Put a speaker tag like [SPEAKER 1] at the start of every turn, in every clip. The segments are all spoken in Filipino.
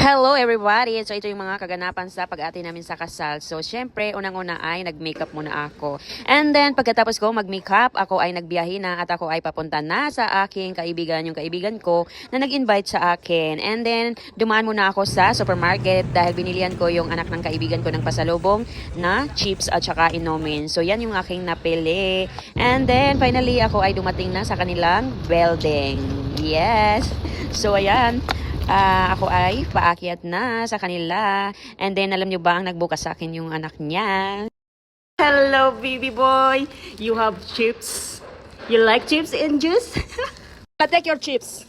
[SPEAKER 1] Hello everybody! So ito yung mga kaganapan sa pag-ati namin sa kasal. So syempre, unang-una ay nag-makeup muna ako. And then pagkatapos ko mag-makeup, ako ay nagbiyahe na at ako ay papunta na sa aking kaibigan, yung kaibigan ko na nag-invite sa akin. And then dumaan muna ako sa supermarket dahil binilihan ko yung anak ng kaibigan ko ng pasalubong na chips at saka inumin. So yan yung aking napili. And then finally ako ay dumating na sa kanilang building. Yes! So ayan. Ako ay paakyat na sa kanila. And then, alam nyo ba, ang nagbukas sa akin yung anak niya. Hello, baby boy. You have chips. You like chips and juice?
[SPEAKER 2] Take your chips.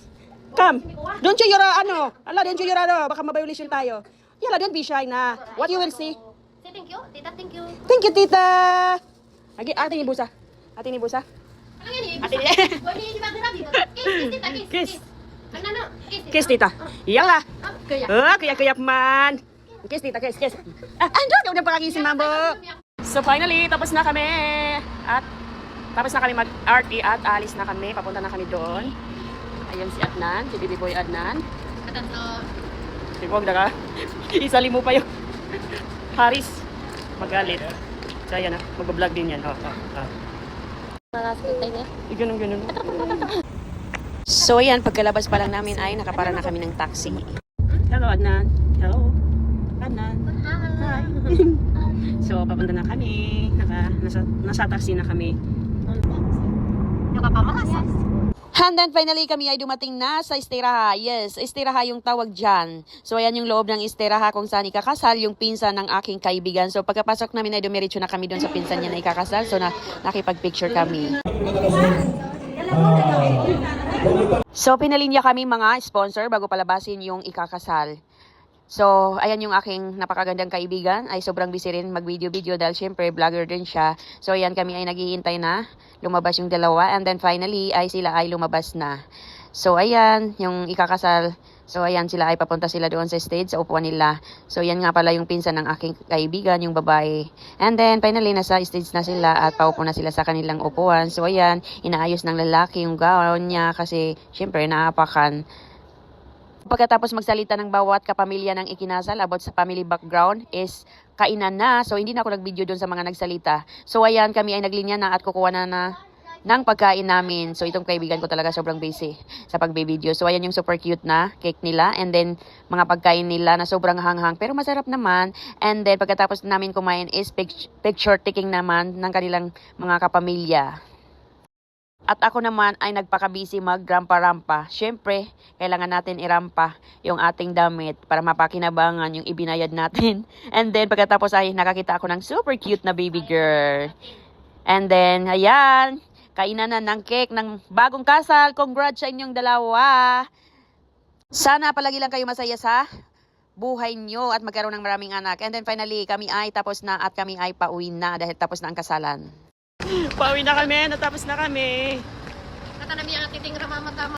[SPEAKER 2] Come. Don't you your don't you your baka ma-violation tayo. Yala, don't be shy na. What you will see?
[SPEAKER 3] Say thank you, tita, thank you.
[SPEAKER 2] Thank you, tita. Ating ibusa. Ating ibusa.
[SPEAKER 3] Ano yan eh?
[SPEAKER 2] Ate-
[SPEAKER 3] Wala yung iba dito. Kiss, tita, kiss.
[SPEAKER 2] Kiss.
[SPEAKER 3] Ano, kiss,
[SPEAKER 2] Kiss, tita. Yala.
[SPEAKER 3] Kaya.
[SPEAKER 2] Kaya man. Kiss, tita, kiss, kiss. Ano, yung pakakisin, mambo. So finally, tapos na kami. At tapos na kami mag-RT at alis na kami. Papunta na kami doon. Ayun si Adnan, si Baby Boy Adnan.
[SPEAKER 3] Katatlo.
[SPEAKER 2] Huwag na ka. Isali mo pa yung Haris. Magalit. So ayan na, mag-vlog din yan. Ganun.
[SPEAKER 1] So ayan, pagkalabas pa lang namin ay nakapara na kami ng taxi.
[SPEAKER 2] Hello, Adnan. Hello. Adnan.
[SPEAKER 3] Hi.
[SPEAKER 2] So, papunta na kami. Nasa taxi na kami.
[SPEAKER 3] Yung kapamakas.
[SPEAKER 1] And then finally kami ay dumating na sa estiraha. Yes, estiraha yung tawag dyan. So ayan yung loob ng estiraha kung saan ikakasal yung pinsan ng aking kaibigan. So pagkapasok namin ay dumiretso na kami doon sa pinsan niya na ikakasal. So nakipag-picture kami. So pinalinya kami mga sponsor bago palabasin yung ikakasal. So, ayan yung aking napakagandang kaibigan. Ay sobrang busy rin mag-video-video dahil syempre vlogger din siya. So, ayan kami ay naghihintay na lumabas yung dalawa. And then finally, ay sila ay lumabas na. So, ayan yung ikakasal. So, ayan sila ay papunta sila doon sa stage, sa upuan nila. So, ayan nga pala yung pinsan ng aking kaibigan, yung babae. And then, finally, nasa stage na sila at paupo na sila sa kanilang upuan. So, ayan, inaayos ng lalaki yung gown niya kasi syempre naapakan. Pagkatapos magsalita ng bawat kapamilya ng ikinasal about sa family background is kainan na. So, hindi na ako nag-video doon sa mga nagsalita. So, ayan, kami ay naglinya na at kukuha na ng pagkain namin. So, itong kaibigan ko talaga sobrang busy sa pag-video. So, ayan yung super cute na cake nila. And then, mga pagkain nila na sobrang hanghang. Pero masarap naman. And then, pagkatapos namin kumain is picture taking naman ng kanilang mga kapamilya. At ako naman ay nagpakabisi mag-rampa-rampa. Siyempre, kailangan natin irampa yung ating damit para mapakinabangan yung ibinayad natin. And then, pagkatapos ay nakakita ako ng super cute na baby girl. And then, ayan, kainan na ng cake ng bagong kasal. Congrats sa inyong dalawa. Sana palagi lang kayo masaya sa buhay nyo at magkaroon ng maraming anak. And then finally, kami ay tapos na at kami ay pauwi na dahil tapos na ang kasalan.
[SPEAKER 2] Pauwi na kami, natapos na kami.
[SPEAKER 3] Katanami ang titing ramama tama.